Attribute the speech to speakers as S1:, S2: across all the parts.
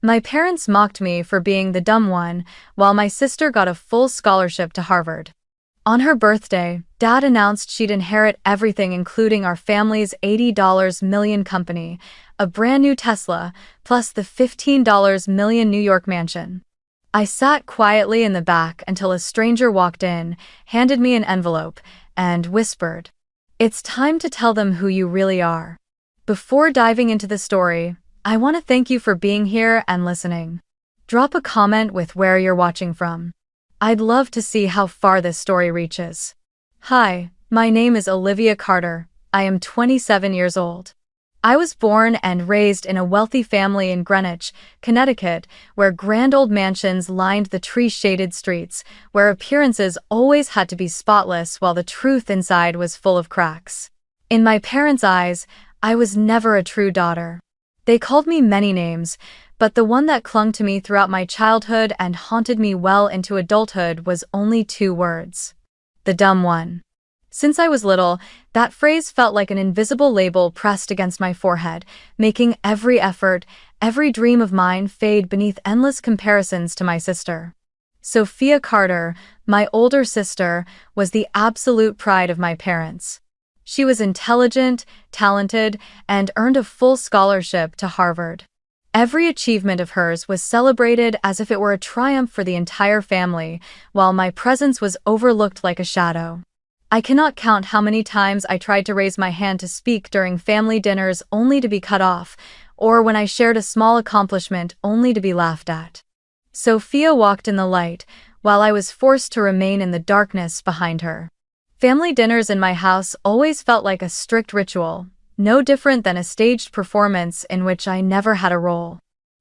S1: My parents mocked me for being the dumb one, while my sister got a full scholarship to Harvard. On her birthday, Dad announced she'd inherit everything, including our family's $80 million company, a brand new Tesla, plus the $15 million New York mansion. I sat quietly in the back until a stranger walked in, handed me an envelope, and whispered, "It's time to tell them who you really are." Before diving into the story, I want to thank you for being here and listening. Drop a comment with where you're watching from. I'd love to see how far this story reaches. Hi, my name is Olivia Carter. I am 27 years old. I was born and raised in a wealthy family in Greenwich, Connecticut, where grand old mansions lined the tree-shaded streets, where appearances always had to be spotless while the truth inside was full of cracks. In my parents' eyes, I was never a true daughter. They called me many names, but the one that clung to me throughout my childhood and haunted me well into adulthood was only 2 words: the dumb one. Since I was little, that phrase felt like an invisible label pressed against my forehead, making every effort, every dream of mine fade beneath endless comparisons to my sister. Sophia Carter, my older sister, was the absolute pride of my parents. She was intelligent, talented, and earned a full scholarship to Harvard. Every achievement of hers was celebrated as if it were a triumph for the entire family, while my presence was overlooked like a shadow. I cannot count how many times I tried to raise my hand to speak during family dinners only to be cut off, or when I shared a small accomplishment only to be laughed at. Sophia walked in the light, while I was forced to remain in the darkness behind her. Family dinners in my house always felt like a strict ritual, no different than a staged performance in which I never had a role.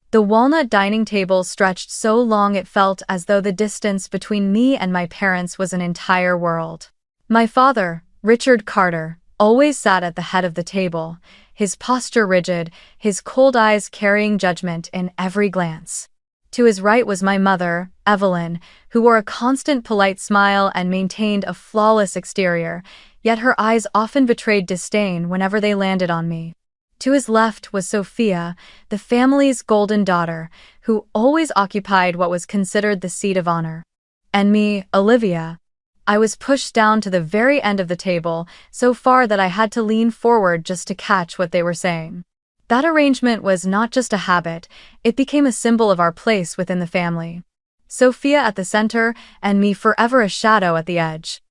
S1: The walnut dining table stretched so long it felt as though the distance between me and my parents was an entire world. My father, Richard Carter, always sat at the head of the table, his posture rigid, his cold eyes carrying judgment in every glance. To his right was my mother, Evelyn, who wore a constant polite smile and maintained a flawless exterior, yet her eyes often betrayed disdain whenever they landed on me. To his left was Sophia, the family's golden daughter, who always occupied what was considered the seat of honor. And me, Olivia. I was pushed down to the very end of the table, so far that I had to lean forward just to catch what they were saying. That arrangement was not just a habit, it became a symbol of our place within the family. Sophia at the center, and me forever a shadow at the edge.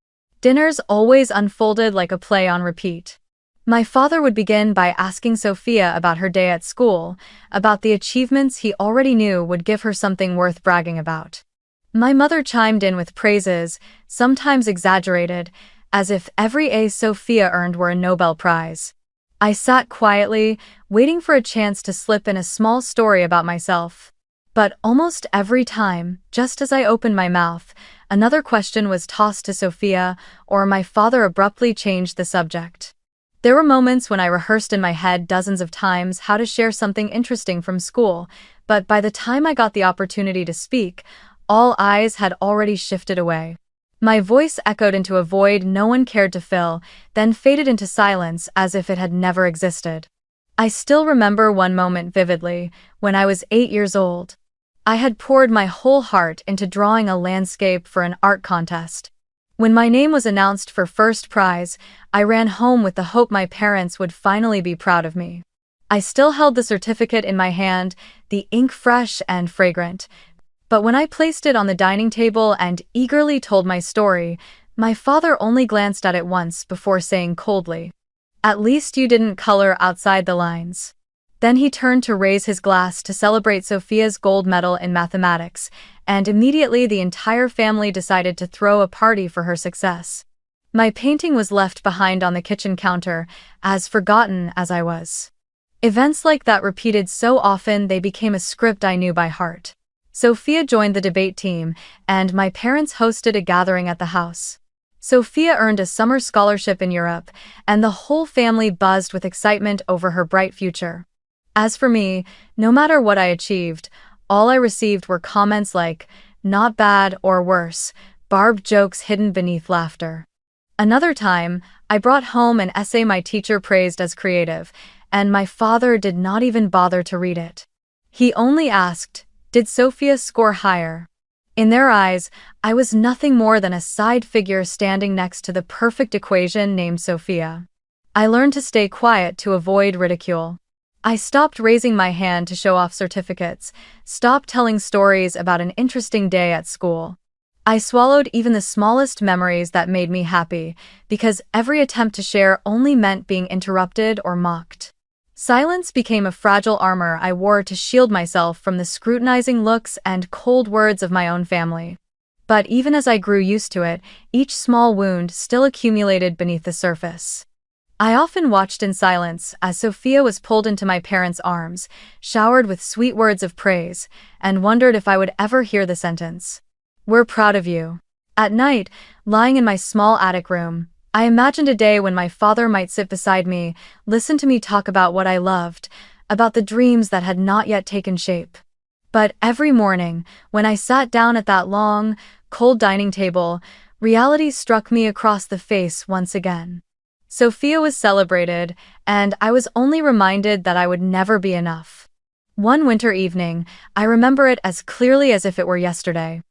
S1: Dinners always unfolded like a play on repeat. My father would begin by asking Sophia about her day at school, about the achievements he already knew would give her something worth bragging about. My mother chimed in with praises, sometimes exaggerated, as if every A Sophia earned were a Nobel Prize. I sat quietly, waiting for a chance to slip in a small story about myself. But almost every time, just as I opened my mouth, another question was tossed to Sophia, or my father abruptly changed the subject. There were moments when I rehearsed in my head dozens of times how to share something interesting from school, but by the time I got the opportunity to speak, all eyes had already shifted away. My voice echoed into a void no one cared to fill, then faded into silence as if it had never existed. I still remember one moment vividly, when I was 8 years old. I had poured my whole heart into drawing a landscape for an art contest. When my name was announced for first prize, I ran home with the hope my parents would finally be proud of me. I still held the certificate in my hand, the ink fresh and fragrant. But when I placed it on the dining table and eagerly told my story, my father only glanced at it once before saying coldly, "At least you didn't color outside the lines." Then he turned to raise his glass to celebrate Sophia's gold medal in mathematics, and immediately the entire family decided to throw a party for her success. My painting was left behind on the kitchen counter, as forgotten as I was. Events like that repeated so often they became a script I knew by heart. Sophia joined the debate team, and my parents hosted a gathering at the house. Sophia earned a summer scholarship in Europe, and the whole family buzzed with excitement over her bright future. As for me, no matter what I achieved, all I received were comments like, "Not bad" or worse, barbed jokes hidden beneath laughter. Another time, I brought home an essay my teacher praised as creative, and my father did not even bother to read it. He only asked, "Did Sophia score higher?" In their eyes, I was nothing more than a side figure standing next to the perfect equation named Sophia. I learned to stay quiet to avoid ridicule. I stopped raising my hand to show off certificates, stopped telling stories about an interesting day at school. I swallowed even the smallest memories that made me happy, because every attempt to share only meant being interrupted or mocked. Silence became a fragile armor I wore to shield myself from the scrutinizing looks and cold words of my own family. But even as I grew used to it, each small wound still accumulated beneath the surface. I often watched in silence as Sophia was pulled into my parents' arms, showered with sweet words of praise, and wondered if I would ever hear the sentence, "We're proud of you." At night, lying in my small attic room, I imagined a day when my father might sit beside me, listen to me talk about what I loved, about the dreams that had not yet taken shape. But every morning, when I sat down at that long, cold dining table, reality struck me across the face once again. Sophia was celebrated, and I was only reminded that I would never be enough. One winter evening, I remember it as clearly as if it were yesterday.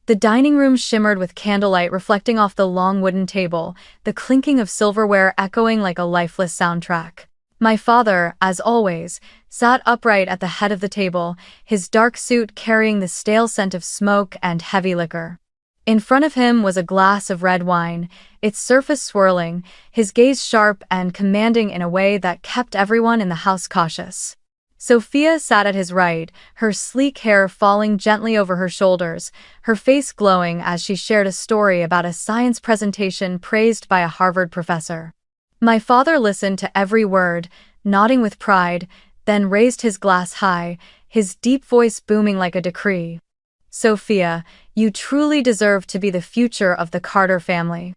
S1: The dining room shimmered with candlelight reflecting off the long wooden table, the clinking of silverware echoing like a lifeless soundtrack. My father, as always, sat upright at the head of the table, his dark suit carrying the stale scent of smoke and heavy liquor. In front of him was a glass of red wine, its surface swirling, his gaze sharp and commanding in a way that kept everyone in the house cautious. Sophia sat at his right, her sleek hair falling gently over her shoulders, her face glowing as she shared a story about a science presentation praised by a Harvard professor. My father listened to every word, nodding with pride, then raised his glass high, his deep voice booming like a decree. "Sophia, you truly deserve to be the future of the Carter family."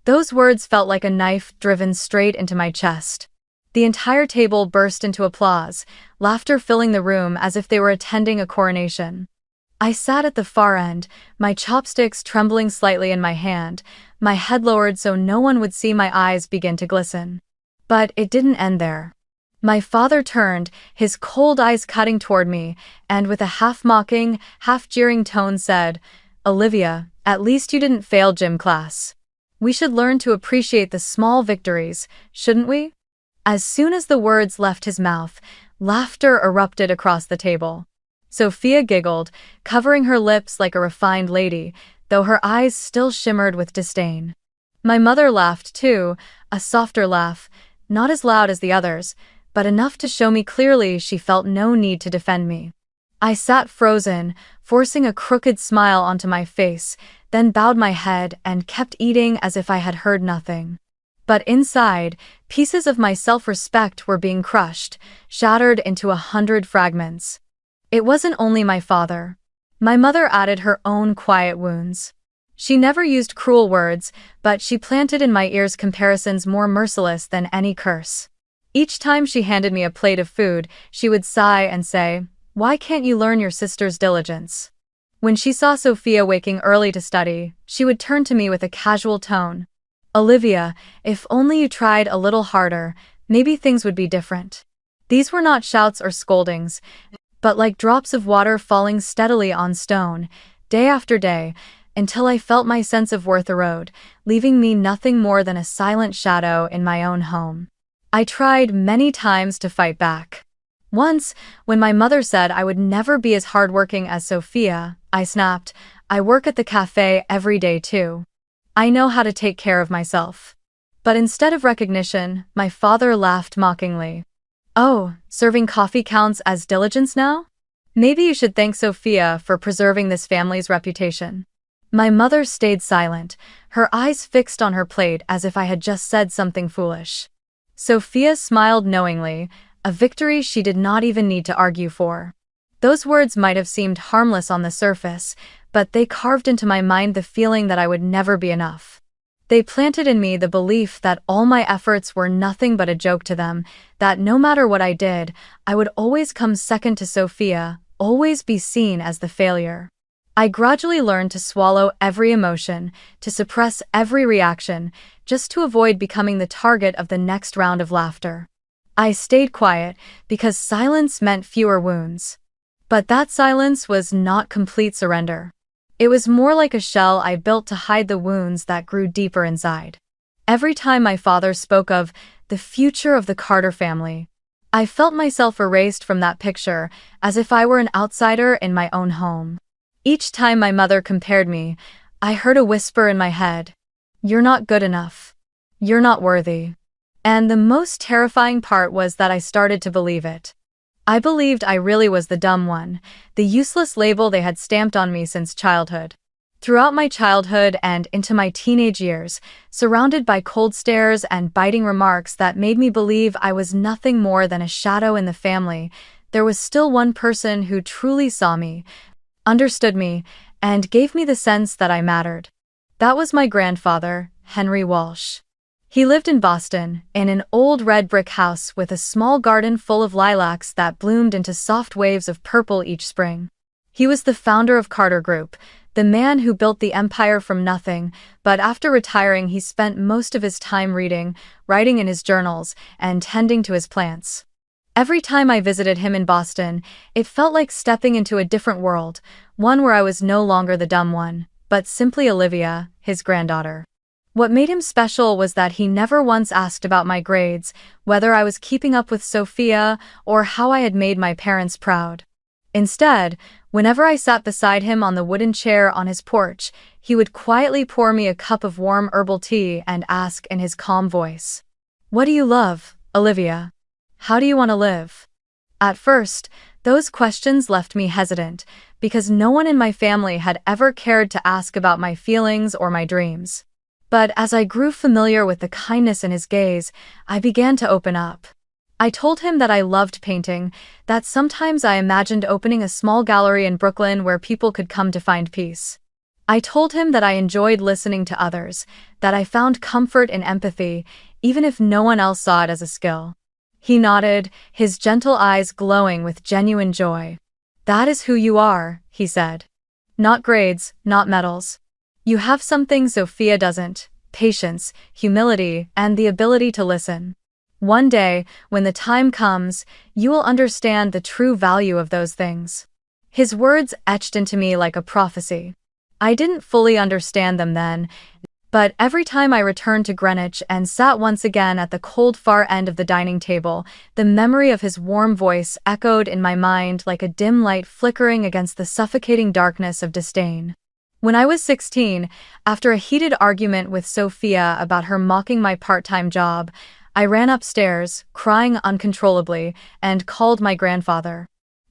S1: Those words felt like a knife driven straight into my chest. The entire table burst into applause, laughter filling the room as if they were attending a coronation. I sat at the far end, my chopsticks trembling slightly in my hand, my head lowered so no one would see my eyes begin to glisten. But it didn't end there. My father turned, his cold eyes cutting toward me, and with a half-mocking, half-jeering tone said, "Olivia, at least you didn't fail gym class. We should learn to appreciate the small victories, shouldn't we?" As soon as the words left his mouth, laughter erupted across the table. Sophia giggled, covering her lips like a refined lady, though her eyes still shimmered with disdain. My mother laughed too, a softer laugh, not as loud as the others, but enough to show me clearly she felt no need to defend me. I sat frozen, forcing a crooked smile onto my face, then bowed my head and kept eating as if I had heard nothing. But inside, pieces of my self-respect were being crushed, shattered into 100 fragments. It wasn't only my father. My mother added her own quiet wounds. She never used cruel words, but she planted in my ears comparisons more merciless than any curse. Each time she handed me a plate of food, she would sigh and say, "Why can't you learn your sister's diligence?" When she saw Sophia waking early to study, she would turn to me with a casual tone. "Olivia, if only you tried a little harder, maybe things would be different." These were not shouts or scoldings, but like drops of water falling steadily on stone, day after day, until I felt my sense of worth erode, leaving me nothing more than a silent shadow in my own home. I tried many times to fight back. Once, when my mother said I would never be as hardworking as Sophia, I snapped, "I work at the cafe every day too. I know how to take care of myself." But instead of recognition, my father laughed mockingly. "Oh, serving coffee counts as diligence now? Maybe you should thank Sophia for preserving this family's reputation." My mother stayed silent, her eyes fixed on her plate as if I had just said something foolish. Sophia smiled knowingly, a victory she did not even need to argue for. Those words might have seemed harmless on the surface, but they carved into my mind the feeling that I would never be enough. They planted in me the belief that all my efforts were nothing but a joke to them, that no matter what I did, I would always come second to Sophia, always be seen as the failure. I gradually learned to swallow every emotion, to suppress every reaction, just to avoid becoming the target of the next round of laughter. I stayed quiet, because silence meant fewer wounds. But that silence was not complete surrender. It was more like a shell I built to hide the wounds that grew deeper inside. Every time my father spoke of the future of the Carter family, I felt myself erased from that picture, as if I were an outsider in my own home. Each time my mother compared me, I heard a whisper in my head, "You're not good enough. You're not worthy." And the most terrifying part was that I started to believe it. I believed I really was the dumb one, the useless label they had stamped on me since childhood. Throughout my childhood and into my teenage years, surrounded by cold stares and biting remarks that made me believe I was nothing more than a shadow in the family, there was still one person who truly saw me, understood me, and gave me the sense that I mattered. That was my grandfather, Henry Walsh. He lived in Boston, in an old red brick house with a small garden full of lilacs that bloomed into soft waves of purple each spring. He was the founder of Carter Group, the man who built the empire from nothing, but after retiring he spent most of his time reading, writing in his journals, and tending to his plants. Every time I visited him in Boston, it felt like stepping into a different world, one where I was no longer the dumb one, but simply Olivia, his granddaughter. What made him special was that he never once asked about my grades, whether I was keeping up with Sophia, or how I had made my parents proud. Instead, whenever I sat beside him on the wooden chair on his porch, he would quietly pour me a cup of warm herbal tea and ask in his calm voice, "What do you love, Olivia? How do you want to live?" At first, those questions left me hesitant, because no one in my family had ever cared to ask about my feelings or my dreams. But as I grew familiar with the kindness in his gaze, I began to open up. I told him that I loved painting, that sometimes I imagined opening a small gallery in Brooklyn where people could come to find peace. I told him that I enjoyed listening to others, that I found comfort in empathy, even if no one else saw it as a skill. He nodded, his gentle eyes glowing with genuine joy. "That is who you are," he said. "Not grades, not medals. You have something Sophia doesn't: patience, humility, and the ability to listen. One day, when the time comes, you will understand the true value of those things." His words etched into me like a prophecy. I didn't fully understand them then, but every time I returned to Greenwich and sat once again at the cold far end of the dining table, the memory of his warm voice echoed in my mind like a dim light flickering against the suffocating darkness of disdain. When I was 16, after a heated argument with Sophia about her mocking my part-time job, I ran upstairs, crying uncontrollably, and called my grandfather.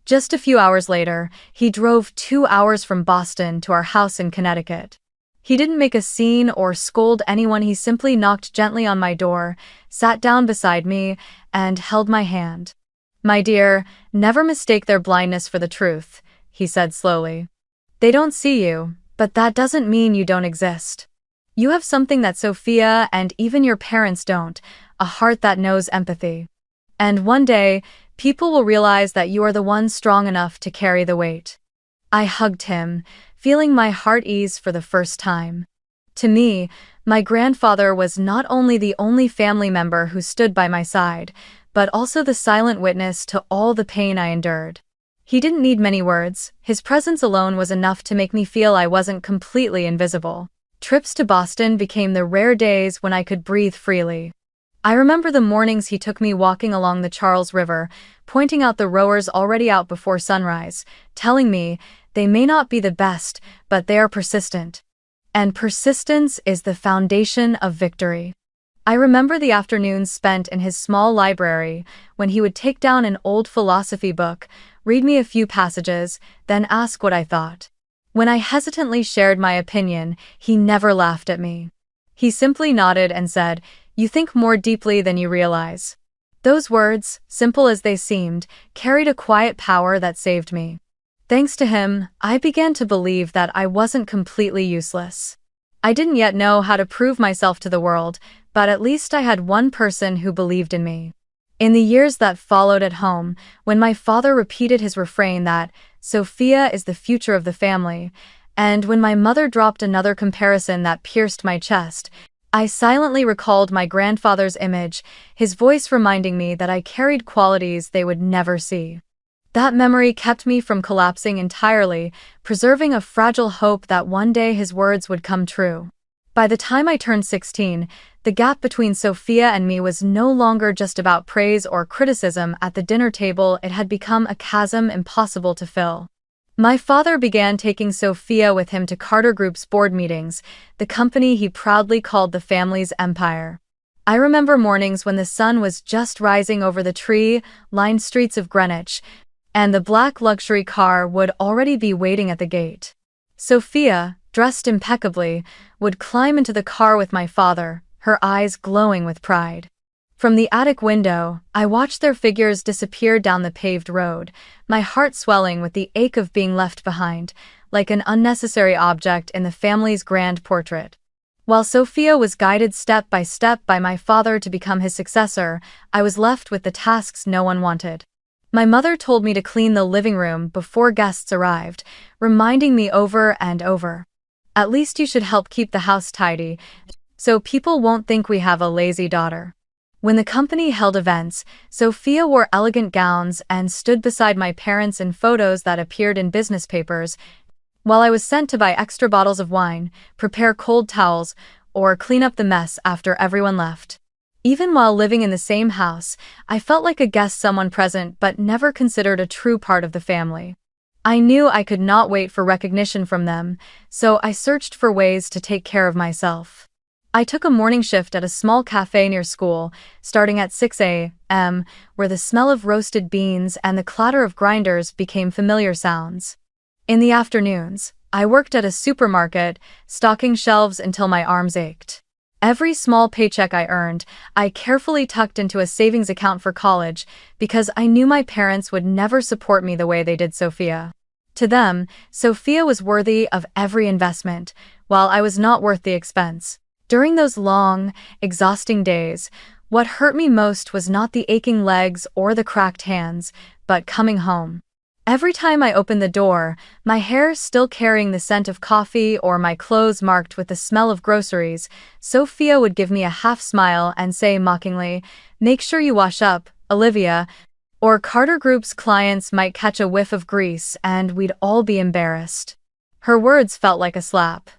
S1: Just a few hours later, he drove 2 hours from Boston to our house in Connecticut. He didn't make a scene or scold anyone. He simply knocked gently on my door, sat down beside me, and held my hand. "My dear, never mistake their blindness for the truth," he said slowly. "They don't see you, but that doesn't mean you don't exist. You have something that Sophia and even your parents don't, a heart that knows empathy. And one day, people will realize that you are the one strong enough to carry the weight." I hugged him, feeling my heart ease for the first time. To me, my grandfather was not only the only family member who stood by my side, but also the silent witness to all the pain I endured. He didn't need many words. His presence alone was enough to make me feel I wasn't completely invisible. Trips to Boston became the rare days when I could breathe freely. I remember the mornings he took me walking along the Charles River, pointing out the rowers already out before sunrise, telling me, "They may not be the best, but they are persistent. And persistence is the foundation of victory." I remember the afternoons spent in his small library, when he would take down an old philosophy book, read me a few passages, then ask what I thought. When I hesitantly shared my opinion, he never laughed at me. He simply nodded and said, "You think more deeply than you realize." Those words, simple as they seemed, carried a quiet power that saved me. Thanks to him, I began to believe that I wasn't completely useless. I didn't yet know how to prove myself to the world, but at least I had one person who believed in me. In the years that followed at home, when my father repeated his refrain that Sophia is the future of the family, and when my mother dropped another comparison that pierced my chest, I silently recalled my grandfather's image, his voice reminding me that I carried qualities they would never see. That memory kept me from collapsing entirely, preserving a fragile hope that one day his words would come true. By the time I turned 16, the gap between Sophia and me was no longer just about praise or criticism at the dinner table. It had become a chasm impossible to fill. My father began taking Sophia with him to Carter Group's board meetings, the company he proudly called the family's empire. I remember mornings when the sun was just rising over the tree-lined streets of Greenwich, and the black luxury car would already be waiting at the gate. Sophia, dressed impeccably, would climb into the car with my father, her eyes glowing with pride. From the attic window, I watched their figures disappear down the paved road, my heart swelling with the ache of being left behind, like an unnecessary object in the family's grand portrait. While Sophia was guided step by my father to become his successor, I was left with the tasks no one wanted. My mother told me to clean the living room before guests arrived, reminding me over and over. At least you should help keep the house tidy, so people won't think we have a lazy daughter. When the company held events, Sophia wore elegant gowns and stood beside my parents in photos that appeared in business papers, while I was sent to buy extra bottles of wine, prepare cold towels, or clean up the mess after everyone left. Even while living in the same house, I felt like a guest, someone present but never considered a true part of the family. I knew I could not wait for recognition from them, so I searched for ways to take care of myself. I took a morning shift at a small cafe near school, starting at 6 a.m., where the smell of roasted beans and the clatter of grinders became familiar sounds. In the afternoons, I worked at a supermarket, stocking shelves until my arms ached. Every small paycheck I earned, I carefully tucked into a savings account for college because I knew my parents would never support me the way they did Sophia. To them, Sophia was worthy of every investment, while I was not worth the expense. During those long, exhausting days, what hurt me most was not the aching legs or the cracked hands, but coming home. Every time I opened the door, my hair still carrying the scent of coffee or my clothes marked with the smell of groceries, Sophia would give me a half smile and say mockingly, "Make sure you wash up, Olivia," or Carter Group's clients might catch a whiff of grease and we'd all be embarrassed. Her words felt like a slap.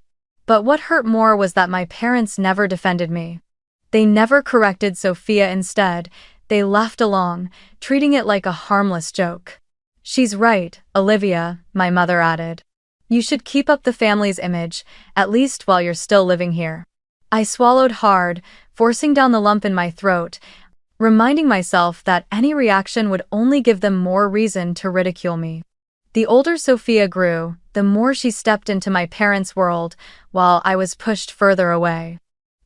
S1: But what hurt more was that my parents never defended me. They never corrected Sophia. Instead, they laughed along, treating it like a harmless joke. "She's right, Olivia," my mother added. "You should keep up the family's image, at least while you're still living here." I swallowed hard, forcing down the lump in my throat, reminding myself that any reaction would only give them more reason to ridicule me. The older Sophia grew, the more she stepped into my parents' world, while I was pushed further away.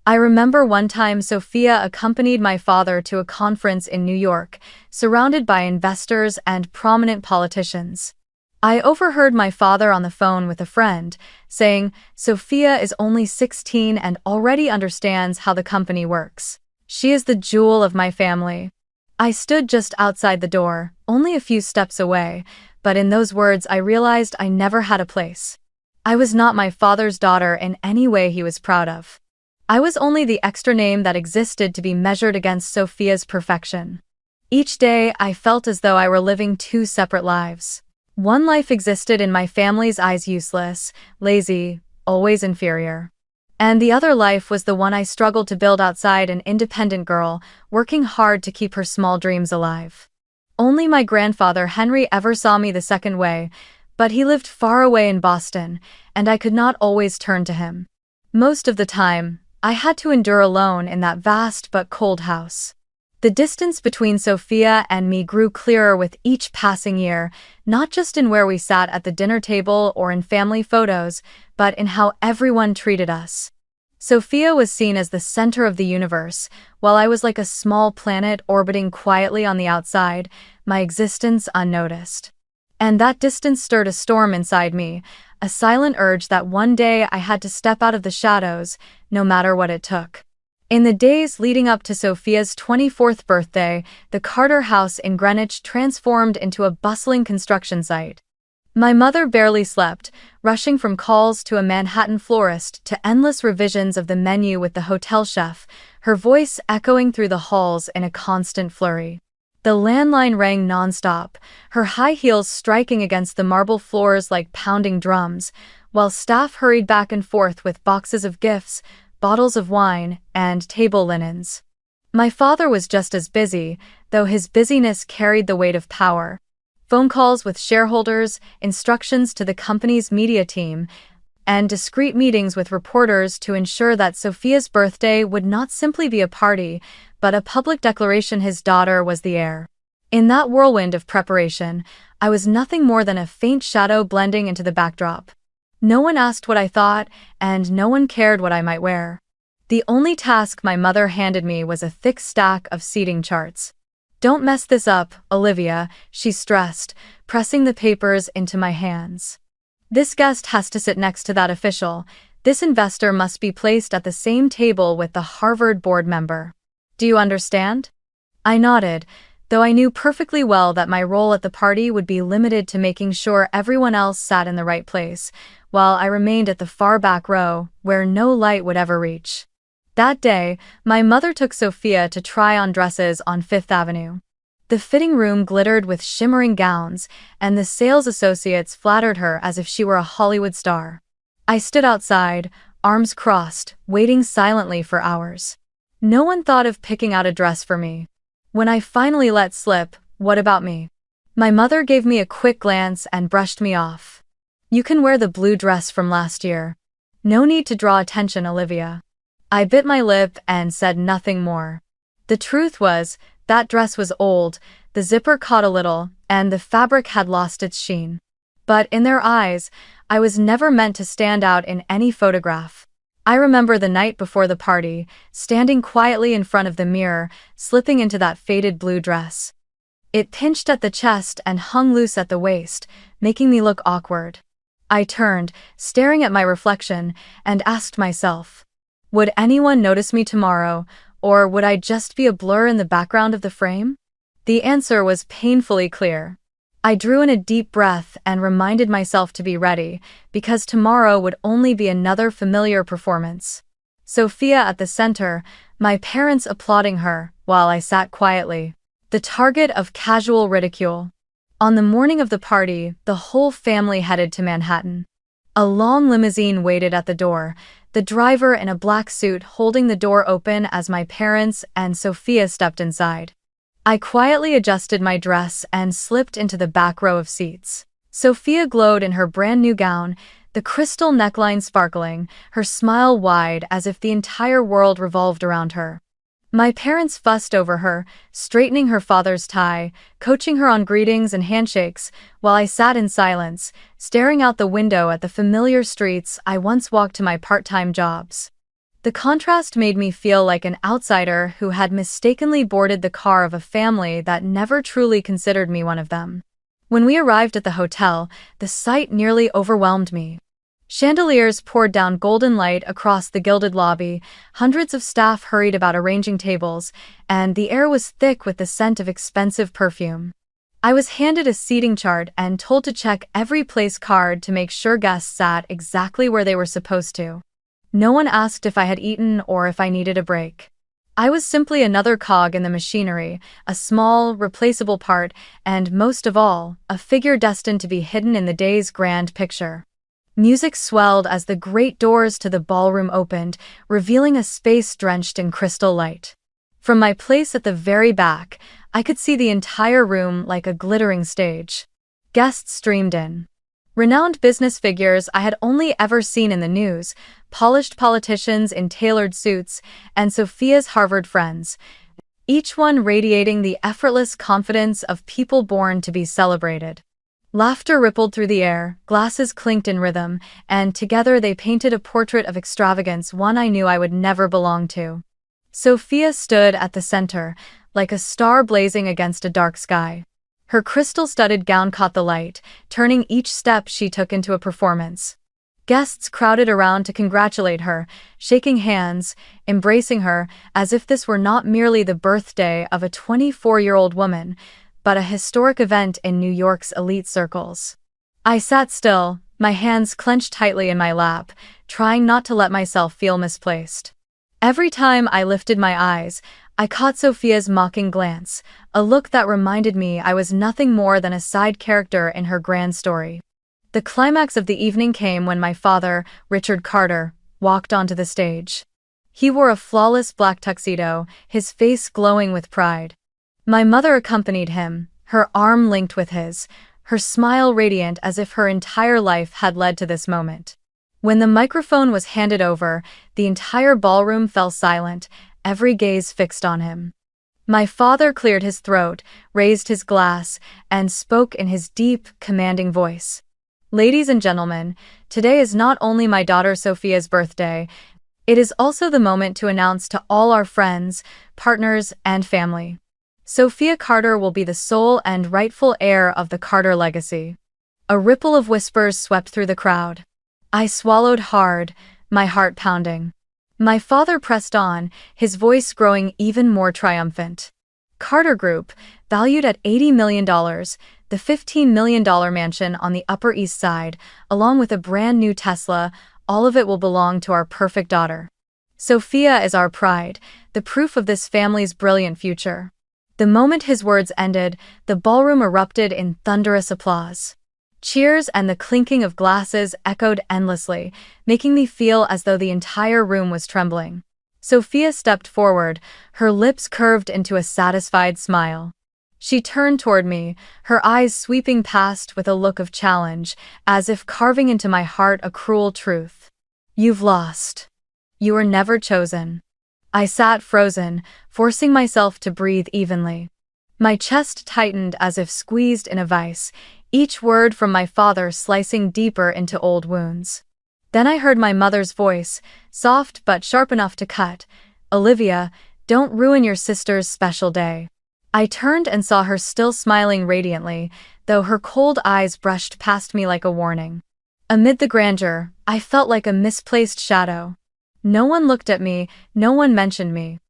S1: I remember one time Sophia accompanied my father to a conference in New York, surrounded by investors and prominent politicians. I overheard my father on the phone with a friend, saying, "Sophia is only 16 and already understands how the company works. She is the jewel of my family." I stood just outside the door, only a few steps away, but in those words I realized I never had a place. I was not my father's daughter in any way he was proud of. I was only the extra name that existed to be measured against Sophia's perfection. Each day, I felt as though I were living two separate lives. One life existed in my family's eyes useless, lazy, always inferior. And the other life was the one I struggled to build outside, an independent girl, working hard to keep her small dreams alive. Only my grandfather Henry ever saw me the second way, but he lived far away in Boston, and I could not always turn to him. Most of the time, I had to endure alone in that vast but cold house. The distance between Sophia and me grew clearer with each passing year, not just in where we sat at the dinner table or in family photos, but in how everyone treated us. Sophia was seen as the center of the universe, while I was like a small planet orbiting quietly on the outside, my existence unnoticed. And that distance stirred a storm inside me, a silent urge that one day I had to step out of the shadows, no matter what it took. In the days leading up to Sophia's 24th birthday, the Carter house in Greenwich transformed into a bustling construction site. My mother barely slept, rushing from calls to a Manhattan florist to endless revisions of the menu with the hotel chef, her voice echoing through the halls in a constant flurry. The landline rang nonstop, her high heels striking against the marble floors like pounding drums, while staff hurried back and forth with boxes of gifts, bottles of wine, and table linens. My father was just as busy, though his busyness carried the weight of power. Phone calls with shareholders, instructions to the company's media team, and discreet meetings with reporters to ensure that Sophia's birthday would not simply be a party, but a public declaration his daughter was the heir. In that whirlwind of preparation, I was nothing more than a faint shadow blending into the backdrop. No one asked what I thought, and no one cared what I might wear. The only task my mother handed me was a thick stack of seating charts. "Don't mess this up, Olivia," she stressed, pressing the papers into my hands. "This guest has to sit next to that official. This investor must be placed at the same table with the Harvard board member. Do you understand?" I nodded, though I knew perfectly well that my role at the party would be limited to making sure everyone else sat in the right place, while I remained at the far back row, where no light would ever reach. That day, my mother took Sophia to try on dresses on Fifth Avenue. The fitting room glittered with shimmering gowns, and the sales associates flattered her as if she were a Hollywood star. I stood outside, arms crossed, waiting silently for hours. No one thought of picking out a dress for me. When I finally let slip, "What about me?" my mother gave me a quick glance and brushed me off. "You can wear the blue dress from last year. No need to draw attention, Olivia." I bit my lip and said nothing more. The truth was, that dress was old, the zipper caught a little, and the fabric had lost its sheen. But in their eyes, I was never meant to stand out in any photograph. I remember the night before the party, standing quietly in front of the mirror, slipping into that faded blue dress. It pinched at the chest and hung loose at the waist, making me look awkward. I turned, staring at my reflection, and asked myself, would anyone notice me tomorrow, or would I just be a blur in the background of the frame? The answer was painfully clear. I drew in a deep breath and reminded myself to be ready, because tomorrow would only be another familiar performance. Sophia at the center, my parents applauding her, while I sat quietly, the target of casual ridicule. On the morning of the party, the whole family headed to Manhattan. A long limousine waited at the door, the driver in a black suit holding the door open as my parents and Sophia stepped inside. I quietly adjusted my dress and slipped into the back row of seats. Sophia glowed in her brand new gown, the crystal neckline sparkling, her smile wide as if the entire world revolved around her. My parents fussed over her, straightening her father's tie, coaching her on greetings and handshakes, while I sat in silence, staring out the window at the familiar streets I once walked to my part-time jobs. The contrast made me feel like an outsider who had mistakenly boarded the car of a family that never truly considered me one of them. When we arrived at the hotel, the sight nearly overwhelmed me. Chandeliers poured down golden light across the gilded lobby, hundreds of staff hurried about arranging tables, and the air was thick with the scent of expensive perfume. I was handed a seating chart and told to check every place card to make sure guests sat exactly where they were supposed to. No one asked if I had eaten or if I needed a break. I was simply another cog in the machinery, a small, replaceable part, and most of all, a figure destined to be hidden in the day's grand picture. Music swelled as the great doors to the ballroom opened, revealing a space drenched in crystal light. From my place at the very back, I could see the entire room like a glittering stage. Guests streamed in. Renowned business figures I had only ever seen in the news, polished politicians in tailored suits, and Sophia's Harvard friends, each one radiating the effortless confidence of people born to be celebrated. Laughter rippled through the air, glasses clinked in rhythm, and together they painted a portrait of extravagance, one I knew I would never belong to. Sophia stood at the center, like a star blazing against a dark sky. Her crystal-studded gown caught the light, turning each step she took into a performance. Guests crowded around to congratulate her, shaking hands, embracing her, as if this were not merely the birthday of a 24-year-old woman, but a historic event in New York's elite circles. I sat still, my hands clenched tightly in my lap, trying not to let myself feel misplaced. Every time I lifted my eyes, I caught Sophia's mocking glance, a look that reminded me I was nothing more than a side character in her grand story. The climax of the evening came when my father, Richard Carter, walked onto the stage. He wore a flawless black tuxedo, his face glowing with pride. My mother accompanied him, her arm linked with his, her smile radiant as if her entire life had led to this moment. When the microphone was handed over, the entire ballroom fell silent, every gaze fixed on him. My father cleared his throat, raised his glass, and spoke in his deep, commanding voice. Ladies and gentlemen, today is not only my daughter Sophia's birthday, it is also the moment to announce to all our friends, partners, and family. Sophia Carter will be the sole and rightful heir of the Carter legacy. A ripple of whispers swept through the crowd. I swallowed hard, my heart pounding. My father pressed on, his voice growing even more triumphant. Carter Group, valued at $80 million, the $15 million mansion on the Upper East Side, along with a brand new Tesla, all of it will belong to our perfect daughter. Sophia is our pride, the proof of this family's brilliant future. The moment his words ended, the ballroom erupted in thunderous applause. Cheers and the clinking of glasses echoed endlessly, making me feel as though the entire room was trembling. Sophia stepped forward, her lips curved into a satisfied smile. She turned toward me, her eyes sweeping past with a look of challenge, as if carving into my heart a cruel truth. You've lost. You were never chosen. I sat frozen, forcing myself to breathe evenly. My chest tightened as if squeezed in a vice, each word from my father slicing deeper into old wounds. Then I heard my mother's voice, soft but sharp enough to cut. Olivia, don't ruin your sister's special day. I turned and saw her still smiling radiantly, though her cold eyes brushed past me like a warning. Amid the grandeur, I felt like a misplaced shadow. No one looked at me, no one mentioned me.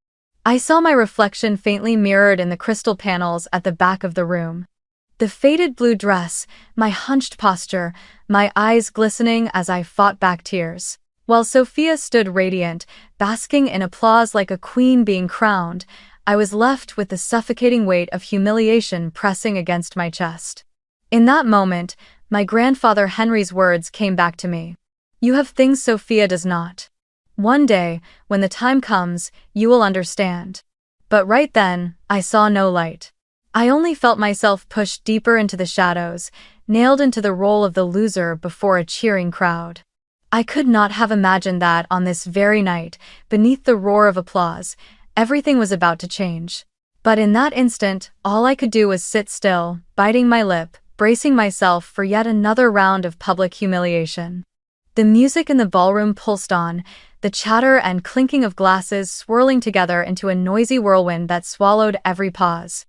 S1: I saw my reflection faintly mirrored in the crystal panels at the back of the room. The faded blue dress, my hunched posture, my eyes glistening as I fought back tears. While Sophia stood radiant, basking in applause like a queen being crowned, I was left with the suffocating weight of humiliation pressing against my chest. In that moment, my grandfather Henry's words came back to me. You have things Sophia does not. One day, when the time comes, you will understand. But right then, I saw no light. I only felt myself pushed deeper into the shadows, nailed into the role of the loser before a cheering crowd. I could not have imagined that on this very night, beneath the roar of applause, everything was about to change. But in that instant, all I could do was sit still, biting my lip, bracing myself for yet another round of public humiliation. The music in the ballroom pulsed on, the chatter and clinking of glasses swirling together into a noisy whirlwind that swallowed every pause.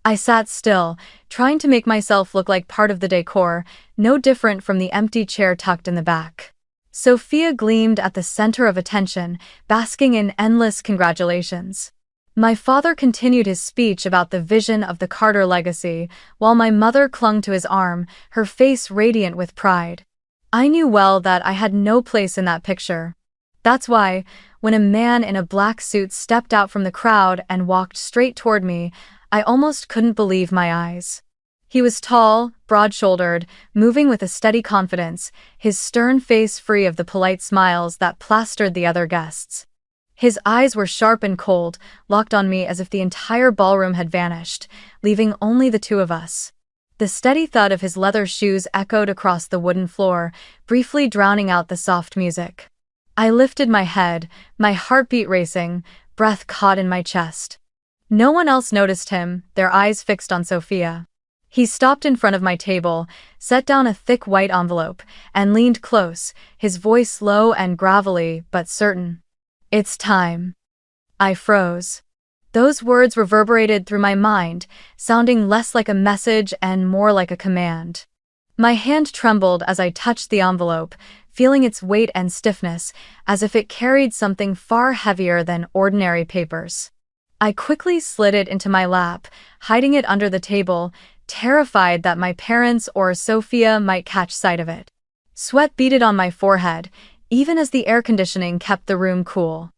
S1: I sat still, trying to make myself look like part of the decor, no different from the empty chair tucked in the back. Sophia gleamed at the center of attention, basking in endless congratulations. My father continued his speech about the vision of the Carter legacy, while my mother clung to his arm, her face radiant with pride. I knew well that I had no place in that picture. That's why, when a man in a black suit stepped out from the crowd and walked straight toward me, I almost couldn't believe my eyes. He was tall, broad-shouldered, moving with a steady confidence, his stern face free of the polite smiles that plastered the other guests. His eyes were sharp and cold, locked on me as if the entire ballroom had vanished, leaving only the two of us. The steady thud of his leather shoes echoed across the wooden floor, briefly drowning out the soft music. I lifted my head, my heartbeat racing, breath caught in my chest. No one else noticed him, their eyes fixed on Sophia. He stopped in front of my table, set down a thick white envelope, and leaned close, his voice low and gravelly but certain. It's time. I froze. Those words reverberated through my mind, sounding less like a message and more like a command. My hand trembled as I touched the envelope, feeling its weight and stiffness, as if it carried something far heavier than ordinary papers. I quickly slid it into my lap, hiding it under the table, terrified that my parents or Sophia might catch sight of it. Sweat beaded on my forehead, even as the air conditioning kept the room cool.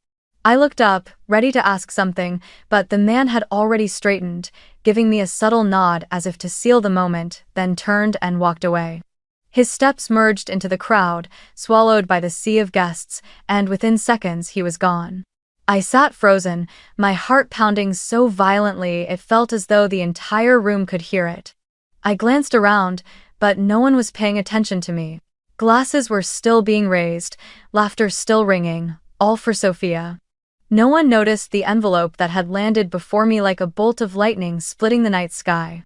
S1: I looked up, ready to ask something, but the man had already straightened, giving me a subtle nod as if to seal the moment, then turned and walked away. His steps merged into the crowd, swallowed by the sea of guests, and within seconds he was gone. I sat frozen, my heart pounding so violently it felt as though the entire room could hear it. I glanced around, but no one was paying attention to me. Glasses were still being raised, laughter still ringing, all for Sophia. No one noticed the envelope that had landed before me like a bolt of lightning splitting the night sky.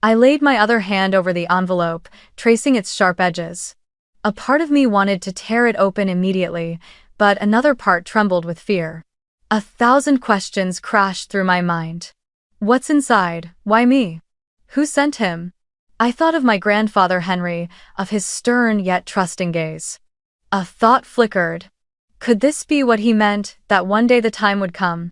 S1: I laid my other hand over the envelope, tracing its sharp edges. A part of me wanted to tear it open immediately, but another part trembled with fear. 1,000 questions crashed through my mind. What's inside? Why me? Who sent him? I thought of my grandfather Henry, of his stern yet trusting gaze. A thought flickered. Could this be what he meant, that one day the time would come?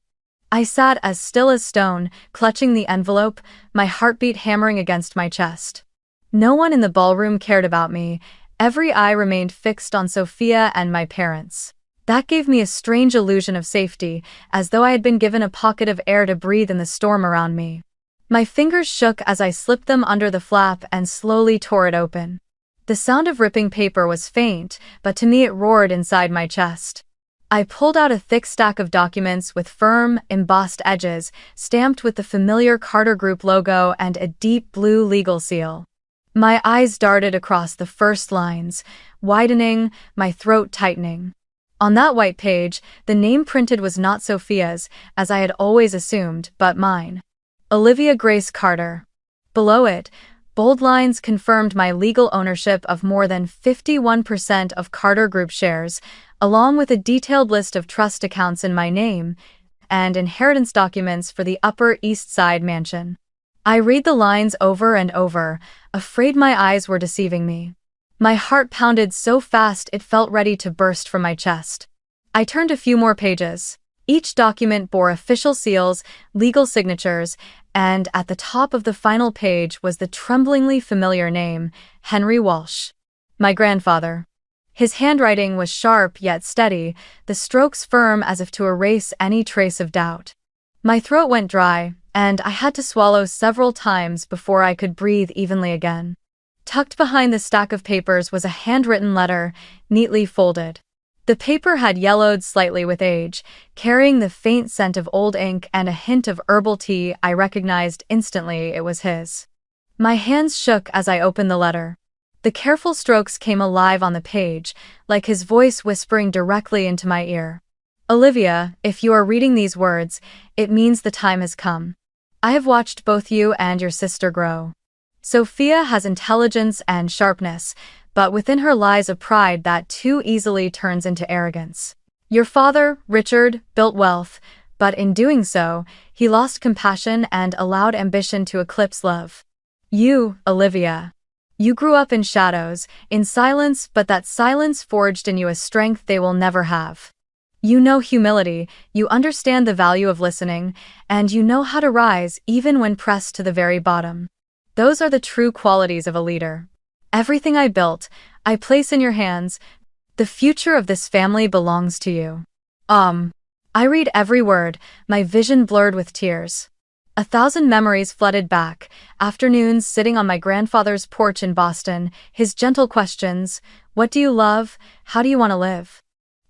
S1: I sat as still as stone, clutching the envelope, my heartbeat hammering against my chest. No one in the ballroom cared about me. Every eye remained fixed on Sophia and my parents. That gave me a strange illusion of safety, as though I had been given a pocket of air to breathe in the storm around me. My fingers shook as I slipped them under the flap and slowly tore it open. The sound of ripping paper was faint, but to me it roared inside my chest. I pulled out a thick stack of documents with firm, embossed edges, stamped with the familiar Carter Group logo and a deep blue legal seal. My eyes darted across the first lines, widening, my throat tightening. On that white page, the name printed was not Sophia's, as I had always assumed, but mine. Olivia Grace Carter. Below it, bold lines confirmed my legal ownership of more than 51% of Carter Group shares, along with a detailed list of trust accounts in my name and inheritance documents for the Upper East Side mansion. I read the lines over and over, afraid my eyes were deceiving me. My heart pounded so fast it felt ready to burst from my chest. I turned a few more pages. Each document bore official seals, legal signatures, and at the top of the final page was the tremblingly familiar name, Henry Walsh. My grandfather. His handwriting was sharp yet steady, the strokes firm as if to erase any trace of doubt. My throat went dry, and I had to swallow several times before I could breathe evenly again. Tucked behind the stack of papers was a handwritten letter, neatly folded. The paper had yellowed slightly with age, carrying the faint scent of old ink and a hint of herbal tea. I recognized instantly it was his. My hands shook as I opened the letter. The careful strokes came alive on the page, like his voice whispering directly into my ear. Olivia, if you are reading these words, it means the time has come. I have watched both you and your sister grow. Sophia has intelligence and sharpness, but within her lies a pride that too easily turns into arrogance. Your father, Richard, built wealth, but in doing so, he lost compassion and allowed ambition to eclipse love. You, Olivia. You grew up in shadows, in silence, but that silence forged in you a strength they will never have. You know humility, you understand the value of listening, and you know how to rise even when pressed to the very bottom. Those are the true qualities of a leader. Everything I built, I place in your hands. The future of this family belongs to you. I read every word, my vision blurred with tears. 1,000 memories flooded back, afternoons sitting on my grandfather's porch in Boston, his gentle questions, what do you love, how do you want to live?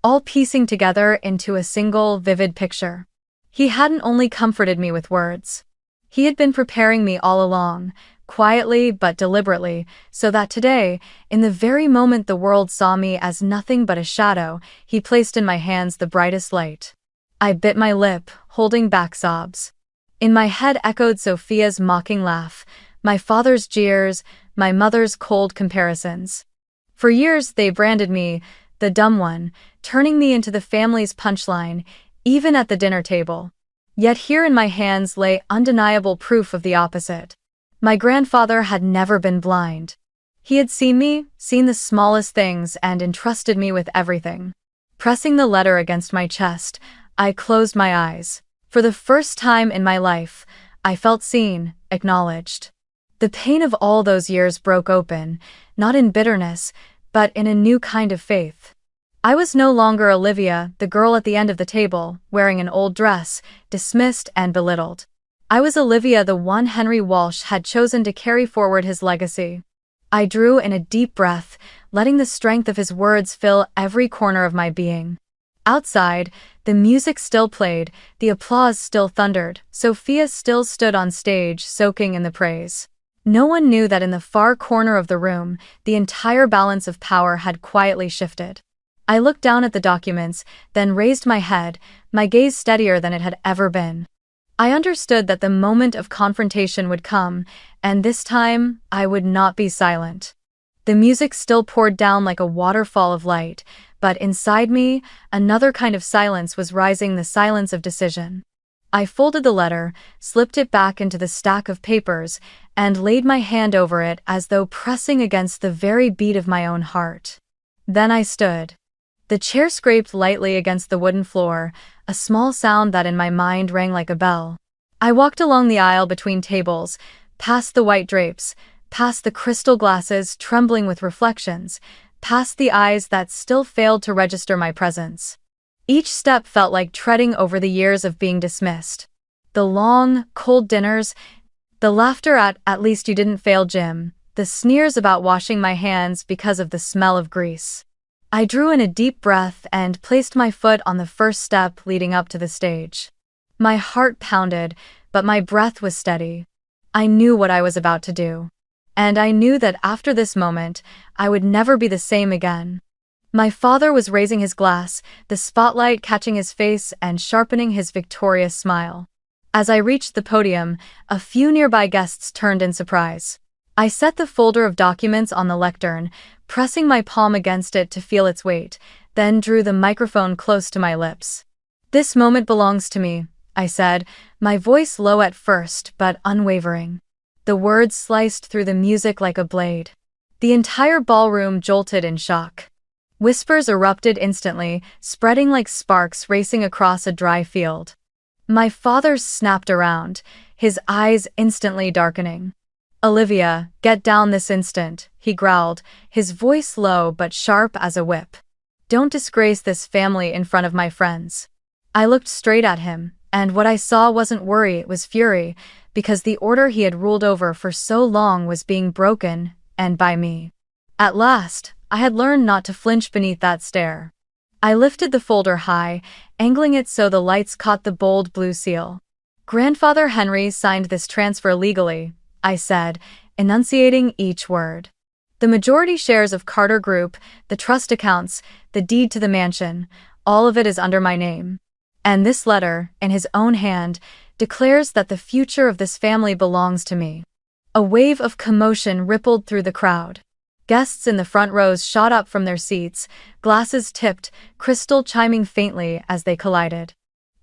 S1: All piecing together into a single, vivid picture. He hadn't only comforted me with words. He had been preparing me all along, quietly but deliberately, so that today, in the very moment the world saw me as nothing but a shadow, he placed in my hands the brightest light. I bit my lip, holding back sobs. In my head echoed Sophia's mocking laugh, my father's jeers, my mother's cold comparisons. For years they branded me, the dumb one, turning me into the family's punchline, even at the dinner table. Yet here in my hands lay undeniable proof of the opposite. My grandfather had never been blind. He had seen me, seen the smallest things, and entrusted me with everything. Pressing the letter against my chest, I closed my eyes. For the first time in my life, I felt seen, acknowledged. The pain of all those years broke open, not in bitterness, but in a new kind of faith. I was no longer Olivia, the girl at the end of the table, wearing an old dress, dismissed and belittled. I was Olivia, the one Henry Walsh had chosen to carry forward his legacy. I drew in a deep breath, letting the strength of his words fill every corner of my being. Outside, the music still played, the applause still thundered, Sophia still stood on stage, soaking in the praise. No one knew that in the far corner of the room, the entire balance of power had quietly shifted. I looked down at the documents, then raised my head, my gaze steadier than it had ever been. I understood that the moment of confrontation would come, and this time, I would not be silent. The music still poured down like a waterfall of light, but inside me, another kind of silence was rising, the silence of decision. I folded the letter, slipped it back into the stack of papers, and laid my hand over it as though pressing against the very beat of my own heart. Then I stood. The chair scraped lightly against the wooden floor, a small sound that in my mind rang like a bell. I walked along the aisle between tables, past the white drapes, past the crystal glasses trembling with reflections, past the eyes that still failed to register my presence. Each step felt like treading over the years of being dismissed. The long, cold dinners, the laughter at least you didn't fail, Jim, the sneers about washing my hands because of the smell of grease. I drew in a deep breath and placed my foot on the first step leading up to the stage. My heart pounded, but my breath was steady. I knew what I was about to do. And I knew that after this moment, I would never be the same again. My father was raising his glass, the spotlight catching his face and sharpening his victorious smile. As I reached the podium, a few nearby guests turned in surprise. I set the folder of documents on the lectern, pressing my palm against it to feel its weight, then drew the microphone close to my lips. "This moment belongs to me," I said, my voice low at first but unwavering. The words sliced through the music like a blade. The entire ballroom jolted in shock. Whispers erupted instantly, spreading like sparks racing across a dry field. My father snapped around, his eyes instantly darkening. "Olivia, get down this instant," he growled, his voice low but sharp as a whip. "Don't disgrace this family in front of my friends." I looked straight at him, and what I saw wasn't worry, it was fury, because the order he had ruled over for so long was being broken, and by me. At last, I had learned not to flinch beneath that stare. I lifted the folder high, angling it so the lights caught the bold blue seal. "Grandfather Henry signed this transfer legally," I said, enunciating each word. "The majority shares of Carter Group, the trust accounts, the deed to the mansion, all of it is under my name. And this letter, in his own hand, declares that the future of this family belongs to me." A wave of commotion rippled through the crowd. Guests in the front rows shot up from their seats, glasses tipped, crystal chiming faintly as they collided.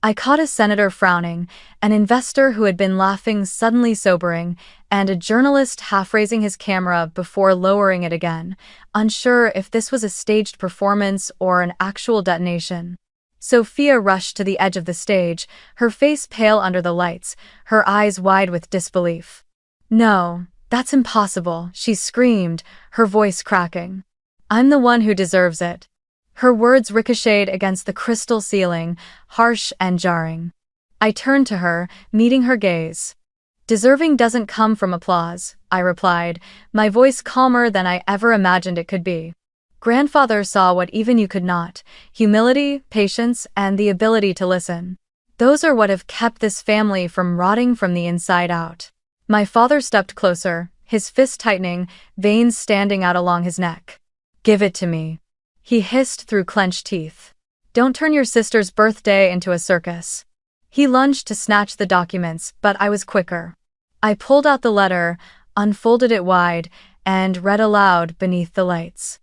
S1: I caught a senator frowning, an investor who had been laughing suddenly sobering, and a journalist half-raising his camera before lowering it again, unsure if this was a staged performance or an actual detonation. Sophia rushed to the edge of the stage, her face pale under the lights, her eyes wide with disbelief. "No, that's impossible," she screamed, her voice cracking. "I'm the one who deserves it." Her words ricocheted against the crystal ceiling, harsh and jarring. I turned to her, meeting her gaze. "Deserving doesn't come from applause," I replied, my voice calmer than I ever imagined it could be. "Grandfather saw what even you could not: humility, patience, and the ability to listen. Those are what have kept this family from rotting from the inside out." My father stepped closer, his fist tightening, veins standing out along his neck. "Give it to me," he hissed through clenched teeth. "Don't turn your sister's birthday into a circus." He lunged to snatch the documents, but I was quicker. I pulled out the letter, unfolded it wide, and read aloud beneath the lights.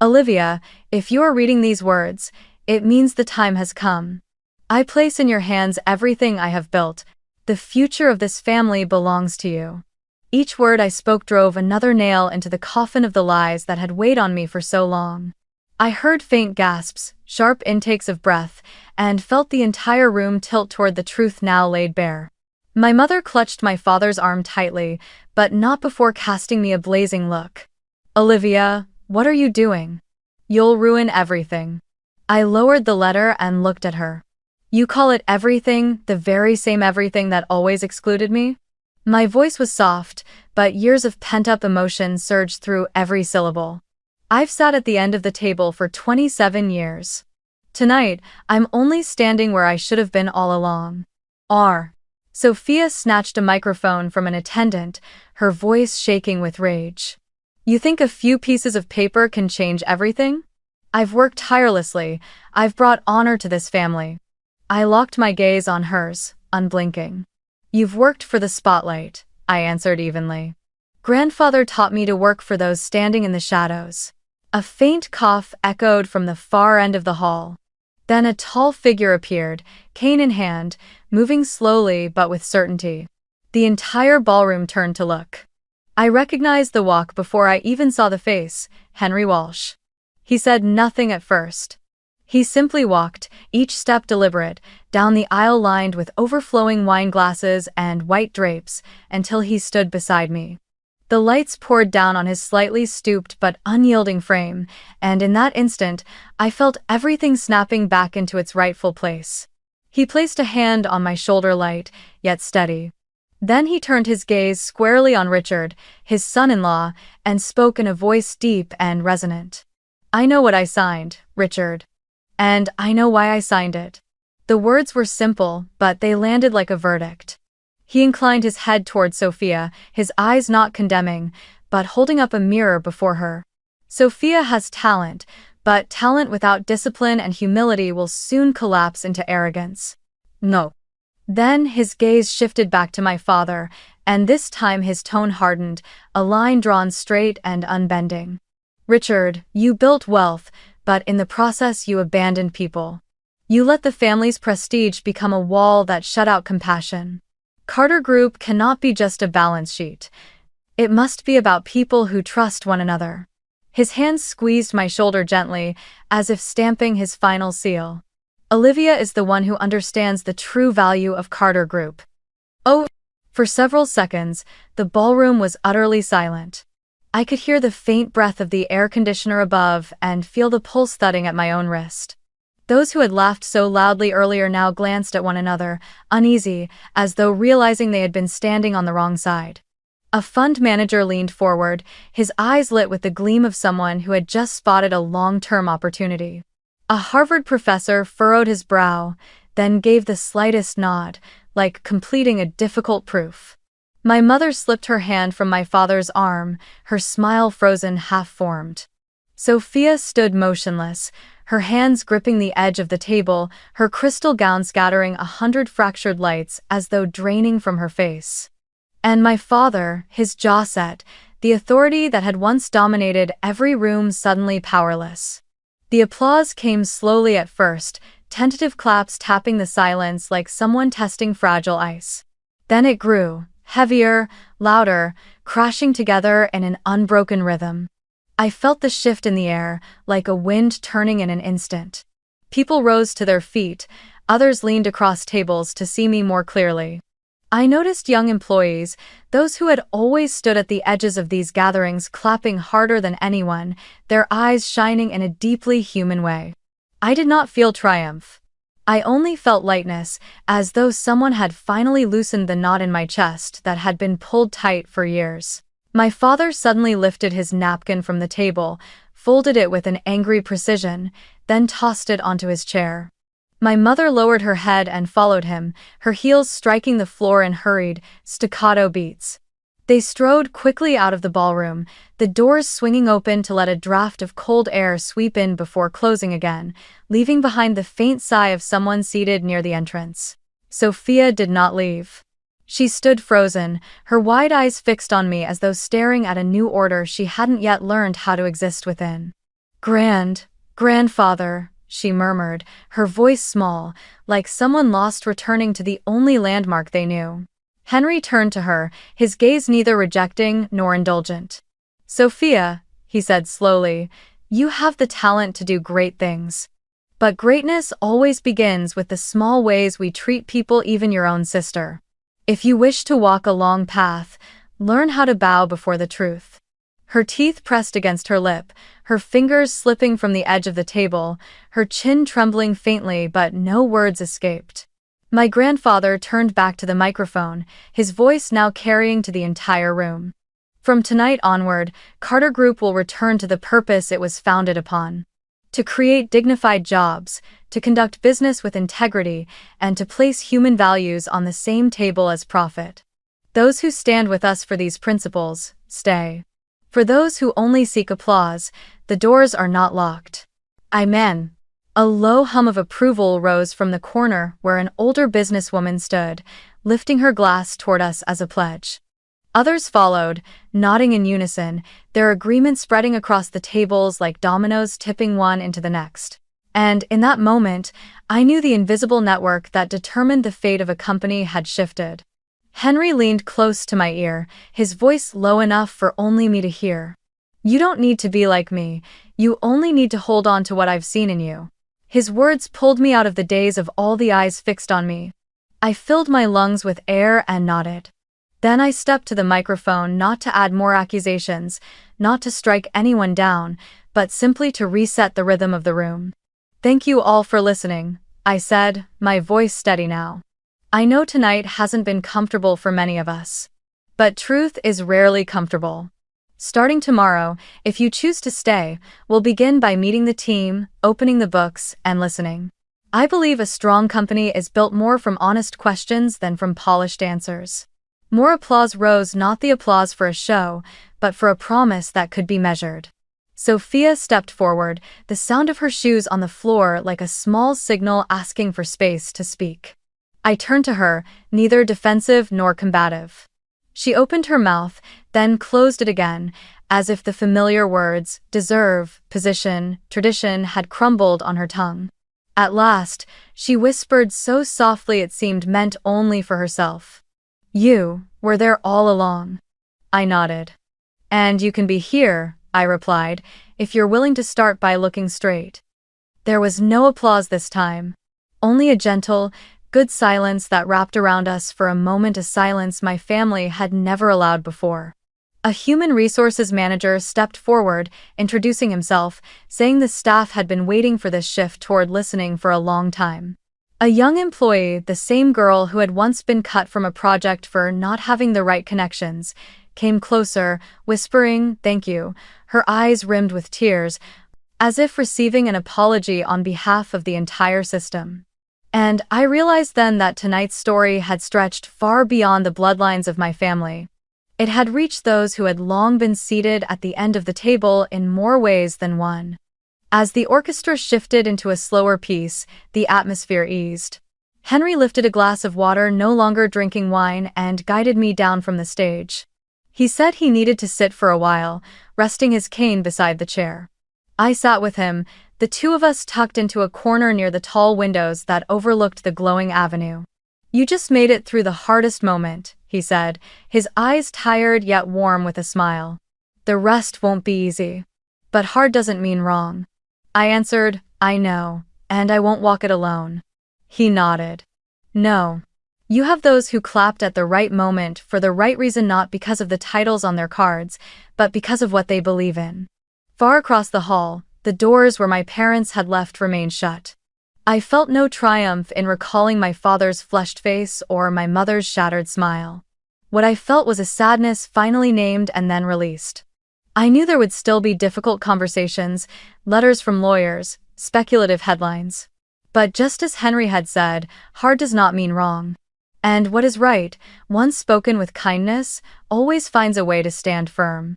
S1: "Olivia, if you are reading these words, it means the time has come. I place in your hands everything I have built. The future of this family belongs to you." Each word I spoke drove another nail into the coffin of the lies that had weighed on me for so long. I heard faint gasps, sharp intakes of breath, and felt the entire room tilt toward the truth now laid bare. My mother clutched my father's arm tightly, but not before casting me a blazing look. "Olivia, what are you doing? You'll ruin everything." I lowered the letter and looked at her. You call it everything, the very same everything that always excluded me? My voice was soft, but years of pent-up emotion surged through every syllable. I've sat at the end of the table for 27 years. Tonight, I'm only standing where I should have been all along. Sophia snatched a microphone from an attendant, her voice shaking with rage. You think a few pieces of paper can change everything? I've worked tirelessly. I've brought honor to this family. I locked my gaze on hers, unblinking. You've worked for the spotlight, I answered evenly. Grandfather taught me to work for those standing in the shadows. A faint cough echoed from the far end of the hall. Then a tall figure appeared, cane in hand, moving slowly but with certainty. The entire ballroom turned to look. I recognized the walk before I even saw the face, Henry Walsh. He said nothing at first. He simply walked, each step deliberate, down the aisle lined with overflowing wine glasses and white drapes, until he stood beside me. The lights poured down on his slightly stooped but unyielding frame, and in that instant, I felt everything snapping back into its rightful place. He placed a hand on my shoulder, light, yet steady. Then he turned his gaze squarely on Richard, his son-in-law, and spoke in a voice deep and resonant. I know what I signed, Richard. And I know why I signed it. The words were simple, but they landed like a verdict. He inclined his head toward Sophia, his eyes not condemning, but holding up a mirror before her. Sophia has talent, but talent without discipline and humility will soon collapse into arrogance. No. Then his gaze shifted back to my father, and this time his tone hardened, a line drawn straight and unbending. Richard, you built wealth, but in the process you abandoned people. You let the family's prestige become a wall that shut out compassion. Carter Group cannot be just a balance sheet. It must be about people who trust one another. His hands squeezed my shoulder gently, as if stamping his final seal. Olivia is the one who understands the true value of Carter Group. Oh! For several seconds, the ballroom was utterly silent. I could hear the faint breath of the air conditioner above and feel the pulse thudding at my own wrist. Those who had laughed so loudly earlier now glanced at one another, uneasy, as though realizing they had been standing on the wrong side. A fund manager leaned forward, his eyes lit with the gleam of someone who had just spotted a long-term opportunity. A Harvard professor furrowed his brow, then gave the slightest nod, like completing a difficult proof. My mother slipped her hand from my father's arm, her smile frozen half-formed. Sophia stood motionless, her hands gripping the edge of the table, her crystal gown scattering 100 fractured lights as though draining from her face. And my father, his jaw set, the authority that had once dominated every room suddenly powerless. The applause came slowly at first, tentative claps tapping the silence like someone testing fragile ice. Then it grew, heavier, louder, crashing together in an unbroken rhythm. I felt the shift in the air, like a wind turning in an instant. People rose to their feet, others leaned across tables to see me more clearly. I noticed young employees, those who had always stood at the edges of these gatherings, clapping harder than anyone, their eyes shining in a deeply human way. I did not feel triumph. I only felt lightness, as though someone had finally loosened the knot in my chest that had been pulled tight for years. My father suddenly lifted his napkin from the table, folded it with an angry precision, then tossed it onto his chair. My mother lowered her head and followed him, her heels striking the floor in hurried, staccato beats. They strode quickly out of the ballroom, the doors swinging open to let a draft of cold air sweep in before closing again, leaving behind the faint sigh of someone seated near the entrance. Sophia did not leave. She stood frozen, her wide eyes fixed on me as though staring at a new order she hadn't yet learned how to exist within. Grandfather, she murmured, her voice small, like someone lost returning to the only landmark they knew. Henry turned to her, his gaze neither rejecting nor indulgent. Sophia, he said slowly, you have the talent to do great things. But greatness always begins with the small ways we treat people, even your own sister. If you wish to walk a long path, learn how to bow before the truth. Her teeth pressed against her lip, her fingers slipping from the edge of the table, her chin trembling faintly, but no words escaped. My grandfather turned back to the microphone, his voice now carrying to the entire room. From tonight onward, Carter Group will return to the purpose it was founded upon: to create dignified jobs, to conduct business with integrity, and to place human values on the same table as profit. Those who stand with us for these principles, stay. For those who only seek applause, the doors are not locked. Amen. A low hum of approval rose from the corner where an older businesswoman stood, lifting her glass toward us as a pledge. Others followed, nodding in unison, their agreement spreading across the tables like dominoes tipping one into the next. And in that moment, I knew the invisible network that determined the fate of a company had shifted. Henry leaned close to my ear, his voice low enough for only me to hear. "You don't need to be like me, you only need to hold on to what I've seen in you." His words pulled me out of the daze of all the eyes fixed on me. I filled my lungs with air and nodded. Then I stepped to the microphone, not to add more accusations, not to strike anyone down, but simply to reset the rhythm of the room. "Thank you all for listening," I said, my voice steady now. "I know tonight hasn't been comfortable for many of us. But truth is rarely comfortable. Starting tomorrow, if you choose to stay, we'll begin by meeting the team, opening the books, and listening. I believe a strong company is built more from honest questions than from polished answers." More applause rose, not the applause for a show, but for a promise that could be measured. Sophia stepped forward, the sound of her shoes on the floor like a small signal asking for space to speak. I turned to her, neither defensive nor combative. She opened her mouth, then closed it again, as if the familiar words, deserve, position, tradition, had crumbled on her tongue. At last, she whispered so softly it seemed meant only for herself. "You were there all along." I nodded. "And you can be here," I replied, "if you're willing to start by looking straight." There was no applause this time. Only a gentle, good silence that wrapped around us for a moment, a silence my family had never allowed before. A human resources manager stepped forward, introducing himself, saying the staff had been waiting for this shift toward listening for a long time. A young employee, the same girl who had once been cut from a project for not having the right connections, came closer, whispering, "Thank you," her eyes rimmed with tears, as if receiving an apology on behalf of the entire system. And I realized then that tonight's story had stretched far beyond the bloodlines of my family. It had reached those who had long been seated at the end of the table in more ways than one. As the orchestra shifted into a slower piece, the atmosphere eased. Henry lifted a glass of water, no longer drinking wine, and guided me down from the stage. He said he needed to sit for a while, resting his cane beside the chair. I sat with him, the two of us tucked into a corner near the tall windows that overlooked the glowing avenue. "You just made it through the hardest moment," he said, his eyes tired yet warm with a smile. "The rest won't be easy." "But hard doesn't mean wrong." I answered, "I know, and I won't walk it alone." He nodded. "No. You have those who clapped at the right moment for the right reason, not because of the titles on their cards, but because of what they believe in." Far across the hall, the doors where my parents had left remained shut. I felt no triumph in recalling my father's flushed face or my mother's shattered smile. What I felt was a sadness finally named and then released. I knew there would still be difficult conversations, letters from lawyers, speculative headlines. But just as Henry had said, hard does not mean wrong. And what is right, once spoken with kindness, always finds a way to stand firm.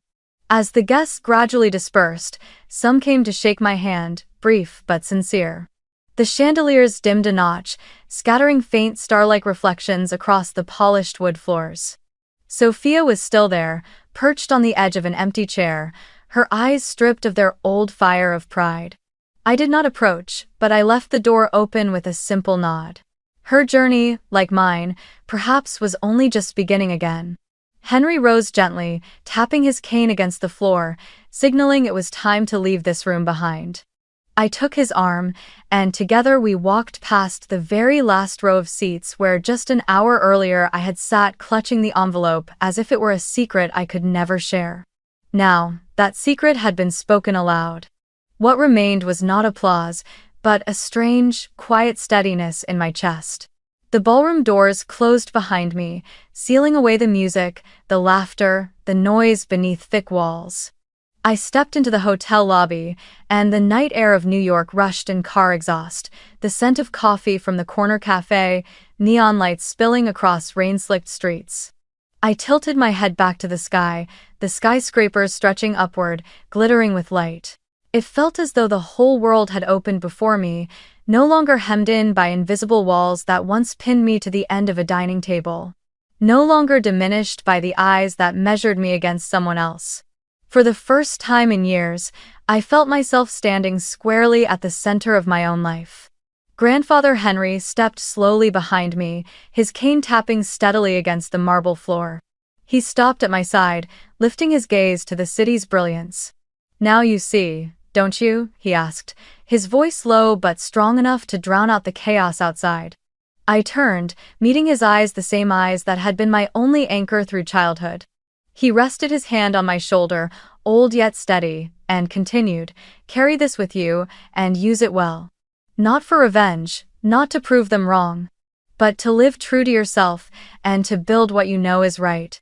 S1: As the guests gradually dispersed, some came to shake my hand, brief but sincere. The chandeliers dimmed a notch, scattering faint star-like reflections across the polished wood floors. Sophia was still there, perched on the edge of an empty chair, her eyes stripped of their old fire of pride. I did not approach, but I left the door open with a simple nod. Her journey, like mine, perhaps was only just beginning again. Henry rose gently, tapping his cane against the floor, signaling it was time to leave this room behind. I took his arm, and together we walked past the very last row of seats where just an hour earlier I had sat clutching the envelope as if it were a secret I could never share. Now, that secret had been spoken aloud. What remained was not applause, but a strange, quiet steadiness in my chest. The ballroom doors closed behind me, sealing away the music, the laughter, the noise beneath thick walls. I stepped into the hotel lobby, and the night air of New York rushed in car exhaust, the scent of coffee from the corner cafe, neon lights spilling across rain-slicked streets. I tilted my head back to the skyscrapers stretching upward, glittering with light. It felt as though the whole world had opened before me, no longer hemmed in by invisible walls that once pinned me to the end of a dining table. No longer diminished by the eyes that measured me against someone else. For the first time in years, I felt myself standing squarely at the center of my own life. Grandfather Henry stepped slowly behind me, his cane tapping steadily against the marble floor. He stopped at my side, lifting his gaze to the city's brilliance. "Now you see, don't you?" he asked, his voice low but strong enough to drown out the chaos outside. I turned, meeting his eyes, the same eyes that had been my only anchor through childhood. He rested his hand on my shoulder, old yet steady, and continued, "Carry this with you, and use it well. Not for revenge, not to prove them wrong, but to live true to yourself, and to build what you know is right."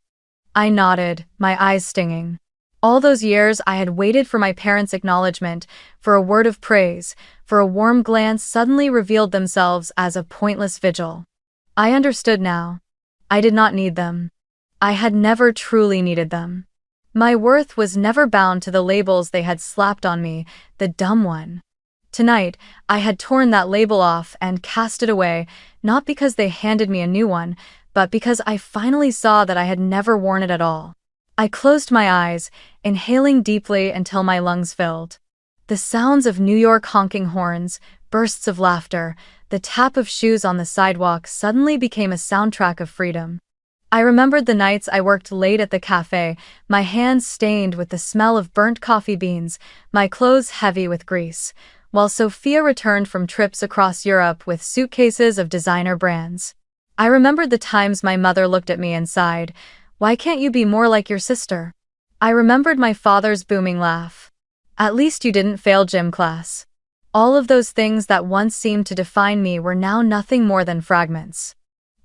S1: I nodded, my eyes stinging. All those years I had waited for my parents' acknowledgement, for a word of praise, for a warm glance suddenly revealed themselves as a pointless vigil. I understood now. I did not need them. I had never truly needed them. My worth was never bound to the labels they had slapped on me, the dumb one. Tonight, I had torn that label off and cast it away, not because they handed me a new one, but because I finally saw that I had never worn it at all. I closed my eyes, inhaling deeply until my lungs filled. The sounds of New York honking horns, bursts of laughter, the tap of shoes on the sidewalk suddenly became a soundtrack of freedom. I remembered the nights I worked late at the cafe, my hands stained with the smell of burnt coffee beans, my clothes heavy with grease, while Sophia returned from trips across Europe with suitcases of designer brands. I remembered the times my mother looked at me and sighed, "Why can't you be more like your sister?" I remembered my father's booming laugh. "At least you didn't fail gym class." All of those things that once seemed to define me were now nothing more than fragments.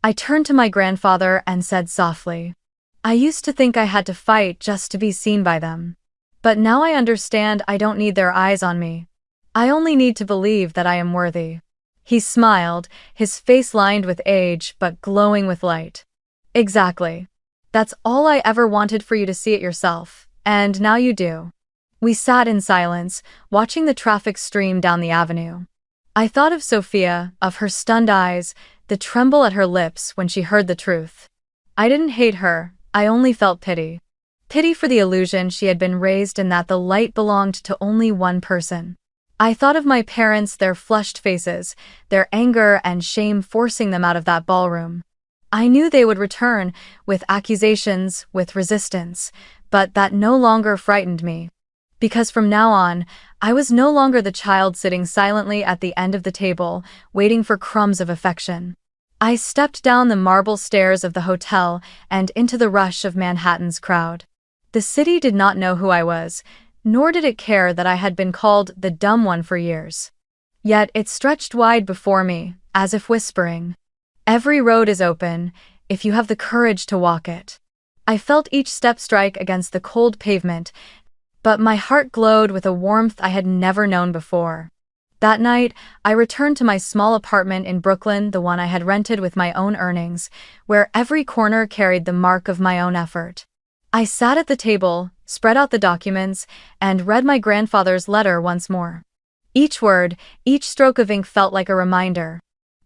S1: I turned to my grandfather and said softly, "I used to think I had to fight just to be seen by them. But now I understand I don't need their eyes on me. I only need to believe that I am worthy." He smiled, his face lined with age but glowing with light. "Exactly. That's all I ever wanted for you to see it yourself, and now you do." We sat in silence, watching the traffic stream down the avenue. I thought of Sophia, of her stunned eyes, the tremble at her lips when she heard the truth. I didn't hate her, I only felt pity. Pity for the illusion she had been raised in that the light belonged to only one person. I thought of my parents, their flushed faces, their anger and shame forcing them out of that ballroom. I knew they would return, with accusations, with resistance, but that no longer frightened me. Because from now on, I was no longer the child sitting silently at the end of the table, waiting for crumbs of affection. I stepped down the marble stairs of the hotel and into the rush of Manhattan's crowd. The city did not know who I was, nor did it care that I had been called the dumb one for years. Yet it stretched wide before me, as if whispering, "Every road is open, if you have the courage to walk it." I felt each step strike against the cold pavement, but my heart glowed with a warmth I had never known before. That night, I returned to my small apartment in Brooklyn, the one I had rented with my own earnings, where every corner carried the mark of my own effort. I sat at the table, spread out the documents, and read my grandfather's letter once more. Each word, each stroke of ink felt like a reminder.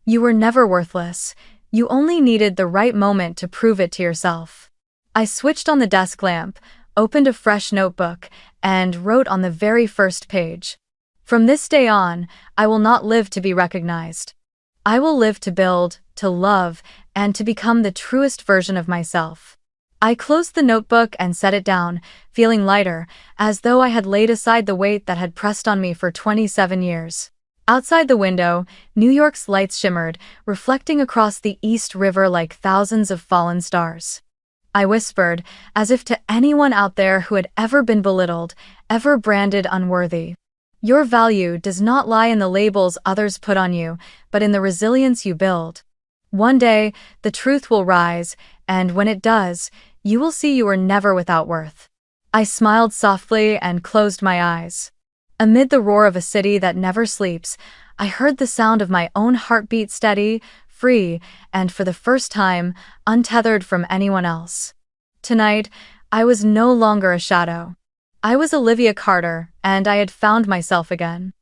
S1: You were never worthless. You only needed the right moment to prove it to yourself. I switched on the desk lamp, opened a fresh notebook, and wrote on the very first page. From this day on, I will not live to be recognized. I will live to build, to love, and to become the truest version of myself. I closed the notebook and set it down, feeling lighter, as though I had laid aside the weight that had pressed on me for 27 years. Outside the window, New York's lights shimmered, reflecting across the East River like thousands of fallen stars. I whispered, as if to anyone out there who had ever been belittled, ever branded unworthy. Your value does not lie in the labels others put on you, but in the resilience you build. One day, the truth will rise, and when it does, you will see you were never without worth. I smiled softly and closed my eyes. Amid the roar of a city that never sleeps, I heard the sound of my own heartbeat steady, free, and for the first time, untethered from anyone else. Tonight, I was no longer a shadow. I was Olivia Carter, and I had found myself again.